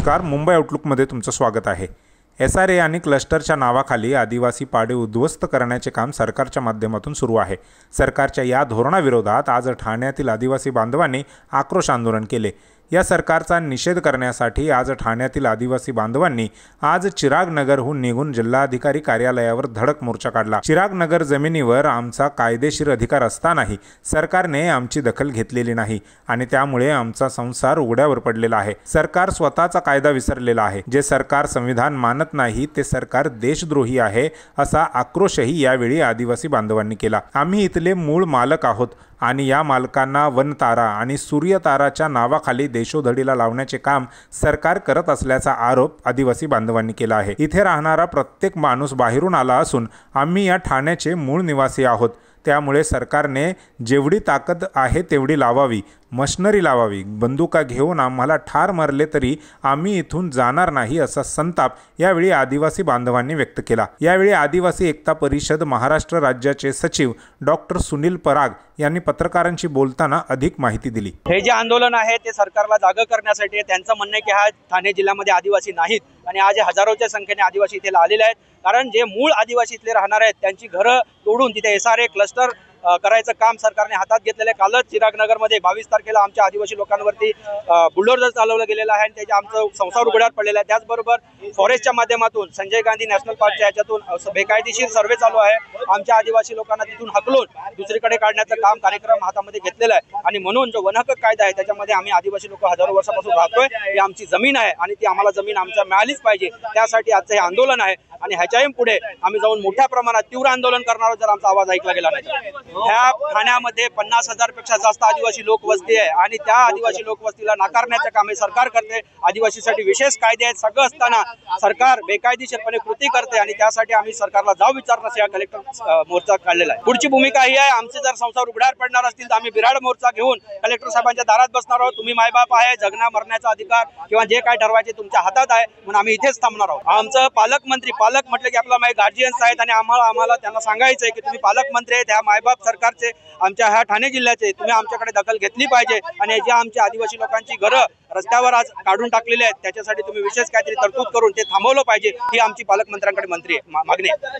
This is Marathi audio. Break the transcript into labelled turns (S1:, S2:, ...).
S1: नमस्कार, मुंबई आउटलुकमध्ये तुमचं स्वागत आहे। SRA आणि क्लस्टरच्या नावाखाली आदिवासी पाडे उद्ध्वस्त करण्याचे काम सरकारच्या माध्यमातून सुरू आहे। सरकारच्या या धोरणाविरोधात आज ठाण्यातील आदिवासी बांधवांनी आक्रोश आंदोलन केले। या सरकारचा निषेध करण्यासाठी आज ठाण्यातील आदिवासी बांधवांनी आज चिरागनगरहून निघून जिल्हाधिकारी कार्यालयावर धडक मोर्चा काढला। चिरागनगर जमिनीवर आमचा कायदेशीर अधिकार असतानाही सरकारने आमची दखल घेतलेली नाही आणि त्यामुळे आमचा संसार उघड्यावर पडलेला आहे। सरकार स्वतःचा कायदा विसरलेला आहे। जे सरकार संविधान मानत नाही ते सरकार देशद्रोही आहे, असा आक्रोशही यावेळी आदिवासी बांधवांनी केला। आम्ही इथले मूळ मालक आहोत आणि या मालकांना वनतारा आणि सूर्यताराच्या नावाखाली देशोधडीला लावण्याचे काम सरकार करत असल्याचा आरोप आदिवासी बांधवांनी केला आहे। इथे राहणारा प्रत्येक माणूस बाहेरून आला असून आम्ही या ठाण्याचे मूळ निवासी आहोत। त्यामुळे सरकारने जेवढी ताकद आहे तेवढी लावावी, मशनरी लावावी। बंदुका घेऊन आम्हाला ठार मारले तरी आम्ही इथून जाणार नाही, असा संताप यावेळी आदिवासी बांधवांनी व्यक्त केला। यावेळी आदिवासी एकता परिषद महाराष्ट्र राज्याचे सचिव डॉक्टर सुनील पराग यांनी पत्रकारांशी बोलताना अधिक माहिती दिली।
S2: हे जे आंदोलन आहे ते सरकारला जागा करण्यासाठी त्यांचं म्हणणं आहे की हा ठाणे जिल्ह्यामध्ये आदिवासी नाहीत आणि आज हजारोच्या संख्येने आदिवासी इथे आलेले आहेत। कारण जे मूळ आदिवासी इथले राहणार आहेत त्यांची घरं तोडून तिथे SRA क्लस्टर करायचं काम सरकारने हातात घेतलेलं आहे। कालच चिरागनगरमध्ये 22 तारखेला आमच्या आदिवासी लोकांवरती बुलडोझर चालवलं गेलेलं आहे आणि त्याचे आमचं संसार उघड्यावर पडलेला आहे। त्याचबरोबर फॉरेस्टच्या माध्यमातून संजय गांधी नॅशनल पार्कच्या याच्यातून बेकायदेशीर सर्वे चालू आहे। आमच्या आदिवासी लोकांना तिथून हकलून दुसरीकडे काढण्याचं काम कार्यक्रम हातामध्ये घेतलेला आहे आणि म्हणून जो वनहक्क कायदा आहे त्याच्यामध्ये आम्ही आदिवासी लोक हजारो वर्षापासून राहतोय। ही आमची जमीन आहे आणि ती आम्हाला जमीन आमच्या मिळालीच पाहिजे, त्यासाठी आजचं हे आंदोलन आहे आणि ह्याच्याही पुढे आम्ही जाऊन मोठ्या प्रमाणात तीव्र आंदोलन करणार आहोत जर आमचा आवाज ऐकला गेला नाही। ह्या ठाण्यामध्ये 50,000 पेक्षा जास्त आदिवासी लोकवस्ती आहे आणि त्या आदिवासी लोकवस्तीला नाकारण्याचे काम हे सरकार करते। आदिवासीसाठी विशेष कायदे आहेत, सगळं असताना सरकार बेकायदेशीरपणे कृती करते आणि त्यासाठी आम्ही सरकारला जाऊ विचारण्यास या कलेक्टर मोर्चा काढलेला आहे। पुढची भूमिका ही आहे, आमचे जर संसार उघड्यावर पडणार असतील तर आम्ही बिराड मोर्चा घेऊन कलेक्टर साहेबांच्या दारात बसणार आहोत। तुम्ही मायबाप आहे, जगण्या मरण्याचा अधिकार किंवा जे काय ठरवायचे तुमच्या हातात आहे, म्हणून आम्ही इथेच थांबणार आहोत। आमचं पालकमंत्री म्हटलं की आपला माय गार्जियन्स आहेत आणि आम्हाला त्यांना सांगायचं आहे की तुम्ही पालकमंत्री आहेत, ह्या मायबाप सरकारचे आमच्या ह्या ठाणे जिल्ह्याचे, तुम्ही आमच्याकडे दखल घेतली पाहिजे आणि जे आमच्या आदिवासी लोकांची घरं रस्त्यावर आज काढून टाकलेली आहेत त्याच्यासाठी तुम्ही विशेष काहीतरी तरतूद करून ते थांबवलं पाहिजे, ही आमची पालकमंत्र्यांकडे मागणी आहे।